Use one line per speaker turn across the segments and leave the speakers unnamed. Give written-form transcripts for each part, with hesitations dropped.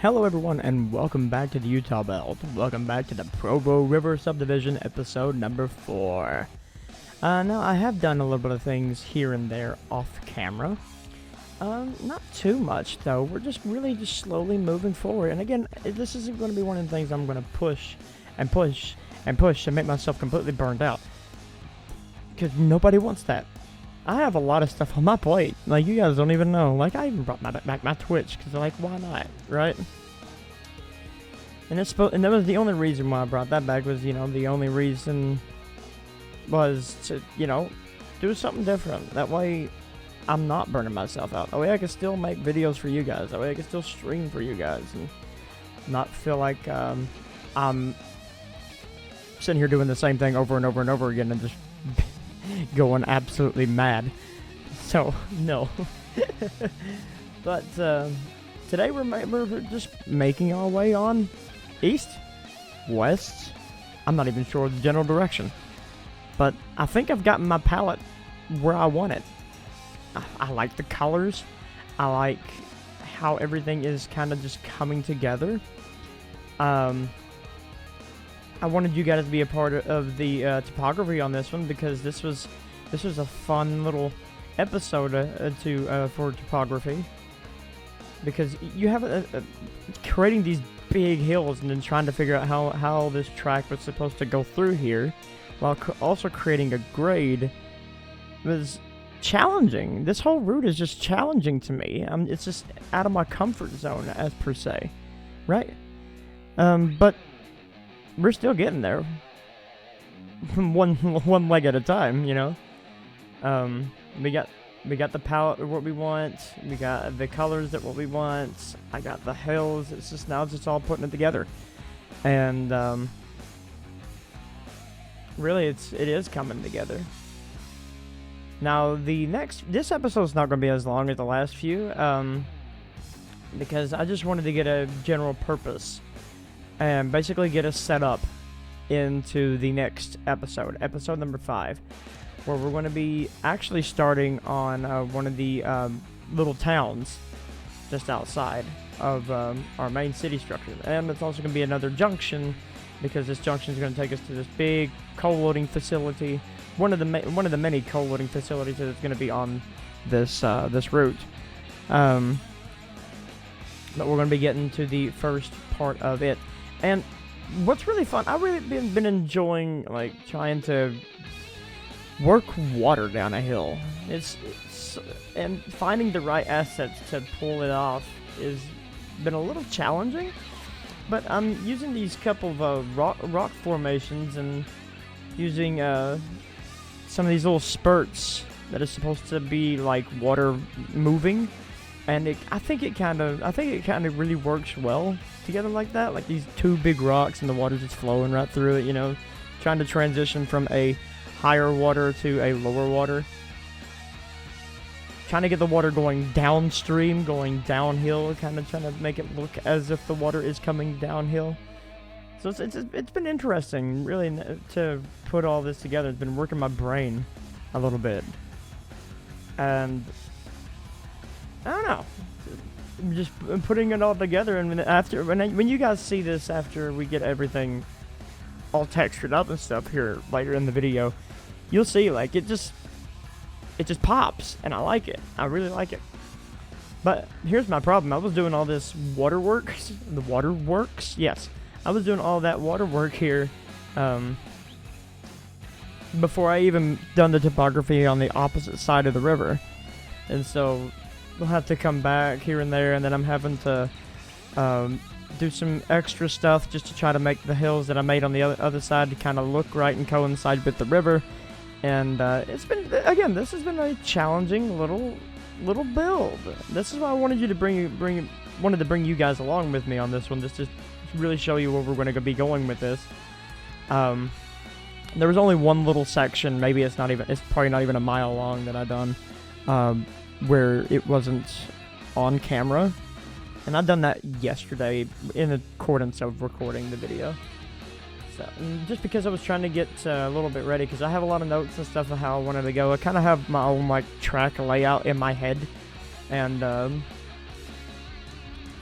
Hello everyone and welcome back to the Utah Belt. Welcome back to the Provo River Subdivision episode number 4. Now I have done a little bit of things here and there off camera. Not too much though. We're just slowly moving forward. And again, this isn't going to be one of the things I'm going to push and make myself completely burned out. Because nobody wants that. I have a lot of stuff on my plate. Like, you guys don't even know. Like, I even brought back my Twitch, because, like, why not, right? And that was the only reason why I brought that back was, the only reason was to, do something different. That way, I'm not burning myself out. That way, I can still make videos for you guys. That way, I can still stream for you guys and not feel like I'm sitting here doing the same thing over and over and over again and just going absolutely mad. So no. But today we're just making our way on east, west. I'm not even sure of the general direction, but I think I've gotten my palette where I want it. I like the colors. I like how everything is kind of just coming together. I wanted you guys to be a part of the topography on this one because this was a fun little episode for topography, because you have creating these big hills and then trying to figure out how this track was supposed to go through here while also creating a grade was challenging. This whole route is just challenging to me. It's just out of my comfort zone as per se, right? But we're still getting there, one leg at a time, We got the palette of what we want. We got the colors that what we want. I got the hills. It's just now just all putting it together, and really it is coming together. Now this episode's not going to be as long as the last few, because I just wanted to get a general purpose and basically get us set up into the next episode number 5, where we're going to be actually starting on one of the little towns just outside of our main city structure. And it's also going to be another junction, because this junction is going to take us to this big coal loading facility, one of the many coal loading facilities that's going to be on this route. But we're going to be getting to the first part of it. And what's really fun, I've really been enjoying, like, trying to work water down a hill. And finding the right assets to pull it off has been a little challenging. But I'm using these couple of rock formations and using some of these little spurts that are supposed to be like water moving. And I think it kind of really works well together like that. Like these two big rocks and the water just flowing right through it, trying to transition from a higher water to a lower water. Trying to get the water going downstream, going downhill, kind of trying to make it look as if the water is coming downhill. So it's been interesting, really, to put all this together. It's been working my brain a little bit. And I don't know. I'm just putting it all together, and when you guys see this after we get everything all textured up and stuff here later in the video, you'll see like it just pops, and I like it. I really like it. But here's my problem. I was doing all this waterworks. Yes, I was doing all that water work here before I even done the topography on the opposite side of the river, and so we'll have to come back here and there, and then I'm having to do some extra stuff just to try to make the hills that I made on the other side to kind of look right and coincide with the river. And it's been, again, this has been a challenging little build. This is why I wanted you to wanted to bring you guys along with me on this one, just to really show you where we're going to be going with this. There was only one little section, maybe it's probably not even a mile long, that I done where it wasn't on camera, and I've done that yesterday in accordance of recording the video. So just because I was trying to get a little bit ready, because I have a lot of notes and stuff of how I wanted to go. I kind of have my own like track layout in my head, and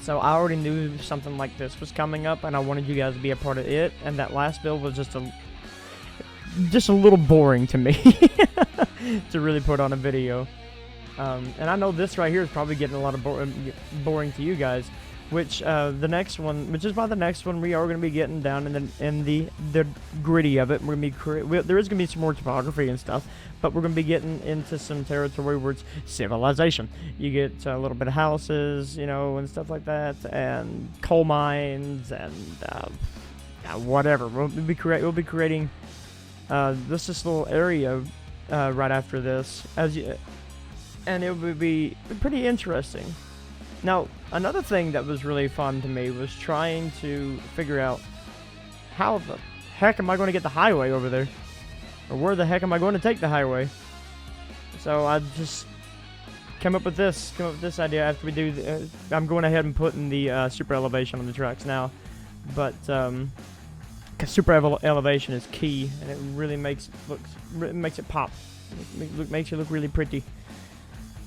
So I already knew something like this was coming up, and I wanted you guys to be a part of it. And that last build was just a little boring to me to really put on a video. And I know this right here is probably getting a lot of boring to you guys. Which the next one, which is by the next one, we are going to be getting down in the gritty of it. We're going to be there is going to be some more topography and stuff, but we're going to be getting into some territory where it's civilization. You get a little bit of houses, you know, and stuff like that, and coal mines and whatever. We'll be creating this little area right after this, and it will be pretty interesting. Now, another thing that was really fun to me was trying to figure out how the heck am I going to get the highway over there? Or where the heck am I going to take the highway? So I just came up with this idea after we do I'm going ahead and putting the super elevation on the tracks now. But, because super elevation is key, and it really makes it pop. Makes it look really pretty.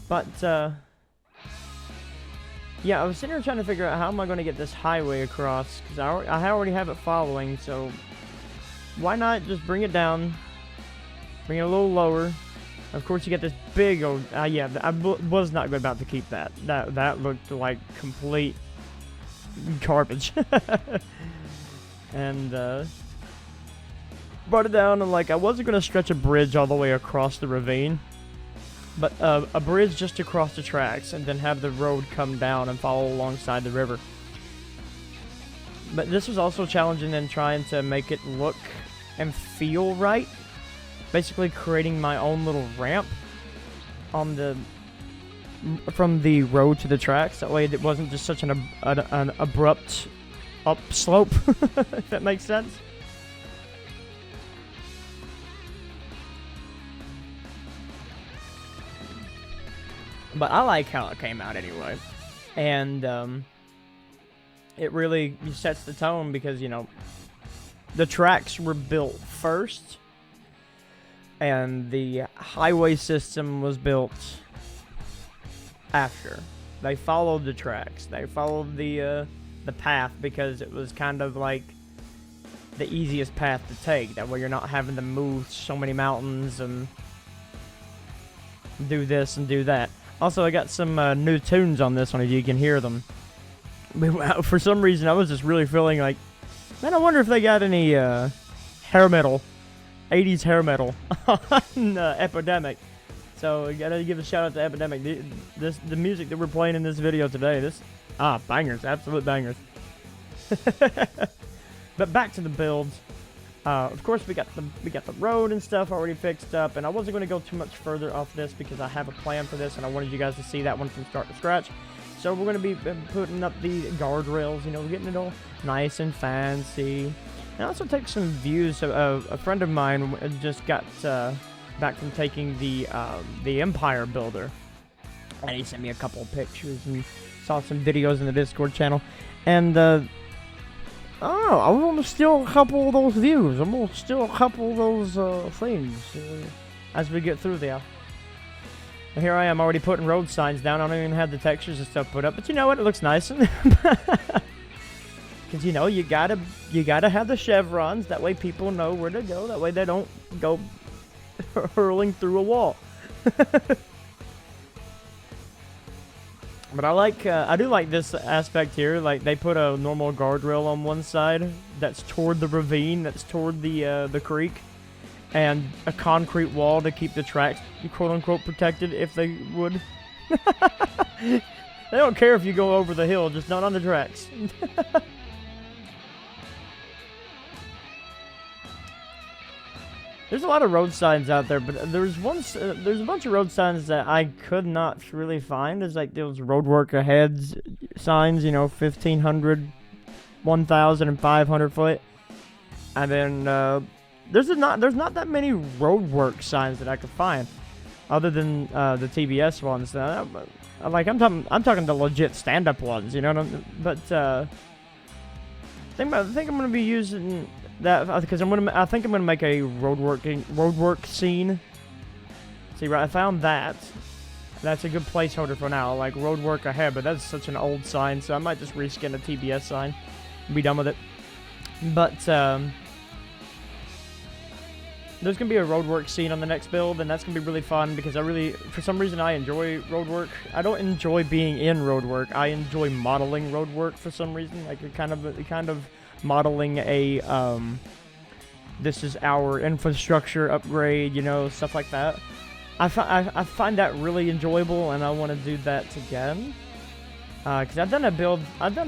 But, yeah, I was sitting here trying to figure out how am I going to get this highway across, because I already have it following, so why not just bring it down, bring it a little lower. Of course, you get this big old, yeah, I was not about to keep that. That looked like complete garbage. And, brought it down, and like, I wasn't going to stretch a bridge all the way across the ravine. But a bridge just to cross the tracks, and then have the road come down and follow alongside the river. But this was also challenging in trying to make it look and feel right. Basically creating my own little ramp on from the road to the tracks. That way it wasn't just such an abrupt upslope, if that makes sense. But I like how it came out anyway. And it really sets the tone because, you know, the tracks were built first. And the highway system was built after. They followed the tracks. They followed the path because it was kind of like the easiest path to take. That way you're not having to move so many mountains and do this and do that. Also, I got some new tunes on this one, if you can hear them. For some reason, I was just really feeling like, man, I wonder if they got any hair metal, 80s hair metal on Epidemic. So, I gotta give a shout out to Epidemic. The music that we're playing in this video today, bangers, absolute bangers. But back to the builds. Of course, we got the road and stuff already fixed up, and I wasn't going to go too much further off this because I have a plan for this, and I wanted you guys to see that one from start to scratch. So we're going to be putting up the guardrails, you know, getting it all nice and fancy. And also take some views. A friend of mine just got back from taking the Empire Builder, and he sent me a couple of pictures and saw some videos in the Discord channel, and I'm going to steal a couple of those views. I'm going to steal a couple of those things as we get through there. And here I am already putting road signs down. I don't even have the textures and stuff put up. But you know what? It looks nice. Because, you know, you gotta have the chevrons. That way people know where to go. That way they don't go hurling through a wall. But I do like this aspect here. Like, they put a normal guardrail on one side that's toward the ravine, that's toward the creek, and a concrete wall to keep the tracks, quote-unquote, protected, if they would. They don't care if you go over the hill, just not on the tracks. There's a lot of road signs out there, but there's a bunch of road signs that I could not really find. There's like those roadwork ahead signs, you know, 1,500, 1,000, and 500 foot. And then there's not that many roadwork signs that I could find, other than the TBS ones. I'm talking the legit stand-up ones, you know what I mean? But I think I'm gonna be using that because I think I'm gonna make a roadwork scene. See, right, I found that, That's a good placeholder for now, like road work ahead, but that's such an old sign, so I might just reskin a TBS sign and be done with it. But, there's going to be a roadwork scene on the next build, and that's going to be really fun because for some reason, I enjoy roadwork. I don't enjoy being in roadwork. I enjoy modeling roadwork for some reason. Like, kind of modeling a, this is our infrastructure upgrade, you know, stuff like that. I find that really enjoyable, and I want to do that again. Because I've done a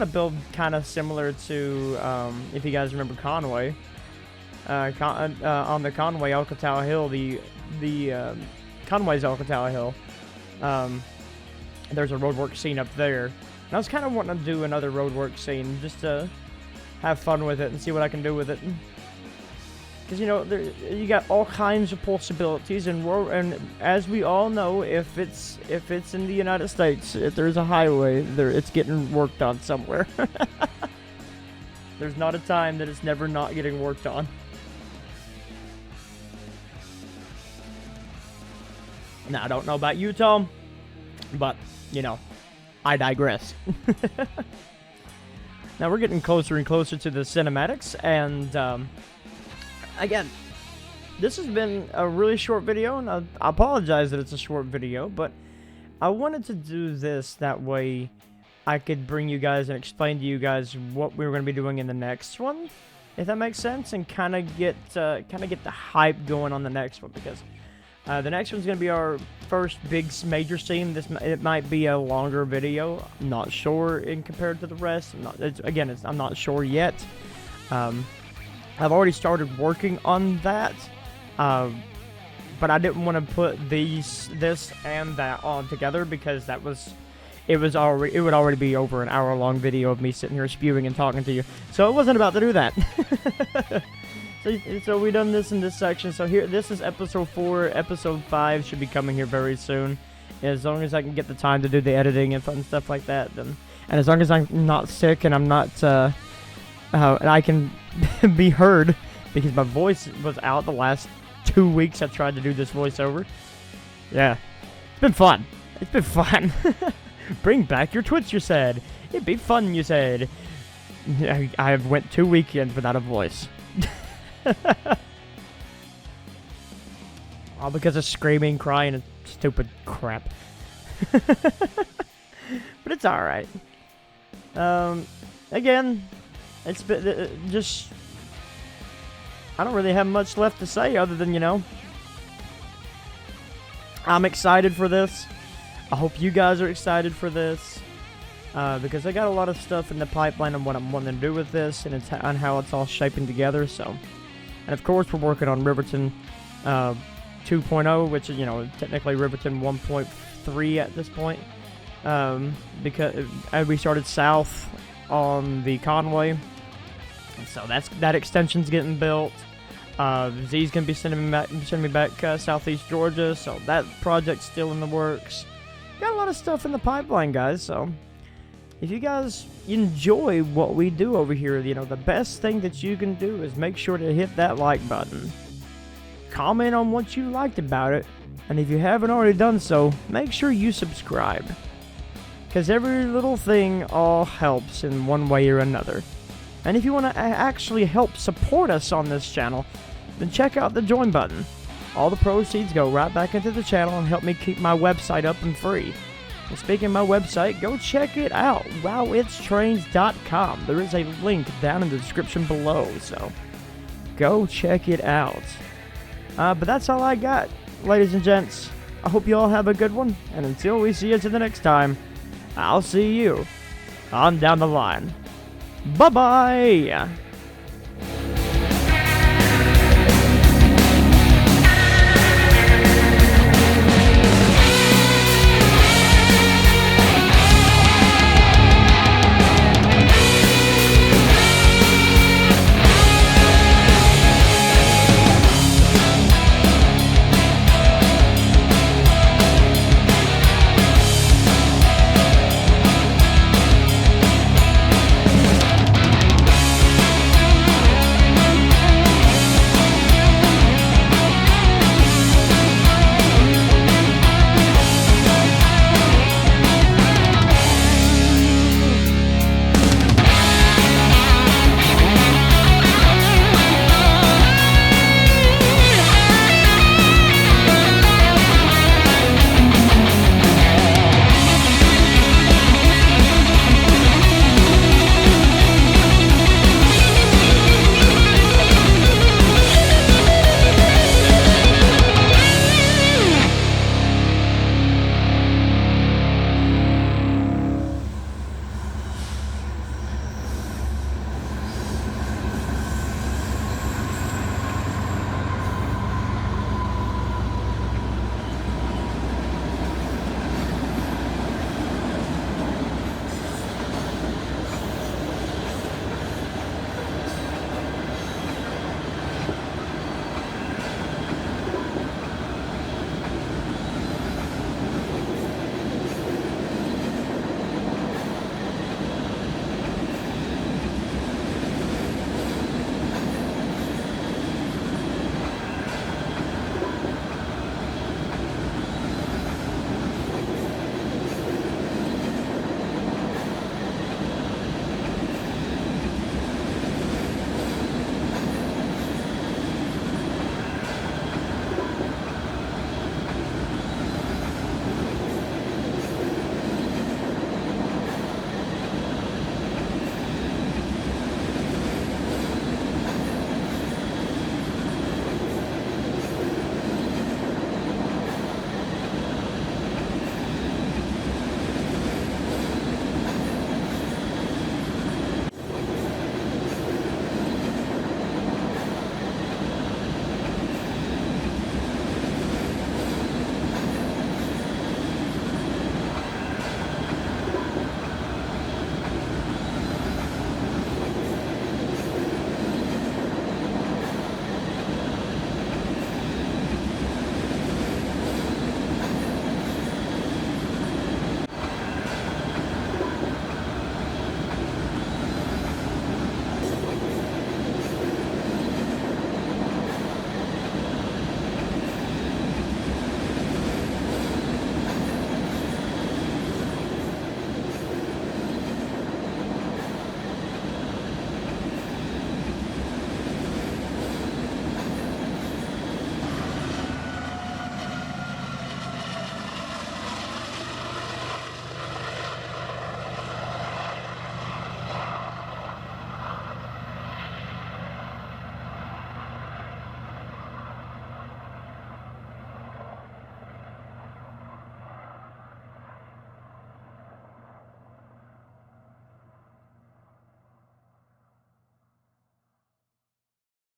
build kind of similar to, if you guys remember Conway. On the Conway Alcatala Hill, the Conway's Alcatala Hill, there's a roadwork scene up there. And I was kind of wanting to do another roadwork scene just to have fun with it and see what I can do with it. Because, you know, you got all kinds of possibilities, and as we all know, if it's in the United States, if there's a highway, it's getting worked on somewhere. There's not a time that it's never not getting worked on. Now, I don't know about you, Tom, but, you know, I digress. Now, we're getting closer and closer to the cinematics, and, again, this has been a really short video, and I apologize that it's a short video, but I wanted to do this that way I could bring you guys and explain to you guys what we were going to be doing in the next one, if that makes sense, and kind of get the hype going on the next one, because the next one's going to be our first big major scene. It might be a longer video. I'm not sure in compared to the rest. I'm not sure yet. I've already started working on that, but I didn't want to put this and that on together because it would already be over an hour-long video of me sitting here spewing and talking to you. So I wasn't about to do that. So we done this in this section. So here, this is episode 4. Episode 5 should be coming here very soon. As long as I can get the time to do the editing and fun stuff like that, then, and as long as I'm not sick and I'm not, and I can be heard, because my voice was out the last 2 weeks. I tried to do this voiceover. Yeah, it's been fun. It's been fun. Bring back your Twitch, you said. It'd be fun, you said. I have went 2 weekends without a voice. All because of screaming, crying, and stupid crap. But it's alright. Again, it's been just... I don't really have much left to say other than, you know, I'm excited for this. I hope you guys are excited for this. Because I got a lot of stuff in the pipeline on what I'm wanting to do with this, and it's on how it's all shaping together, so... And of course, we're working on Riverton 2.0, which is, you know, technically Riverton 1.3 at this point. Because we started south on the Conway. So that extension's getting built. Z's going to be sending me back southeast Georgia, so that project's still in the works. Got a lot of stuff in the pipeline, guys, so... If you guys enjoy what we do over here, you know, the best thing that you can do is make sure to hit that like button. Comment on what you liked about it, and if you haven't already done so, make sure you subscribe. Because every little thing all helps in one way or another. And if you want to actually help support us on this channel, then check out the join button. All the proceeds go right back into the channel and help me keep my website up and free. And speaking of my website, go check it out. WowIt'sTrains.com. There is a link down in the description below, so go check it out. But that's all I got, ladies and gents. I hope you all have a good one, and until we see you to the next time, I'll see you on down the line. Bye-bye!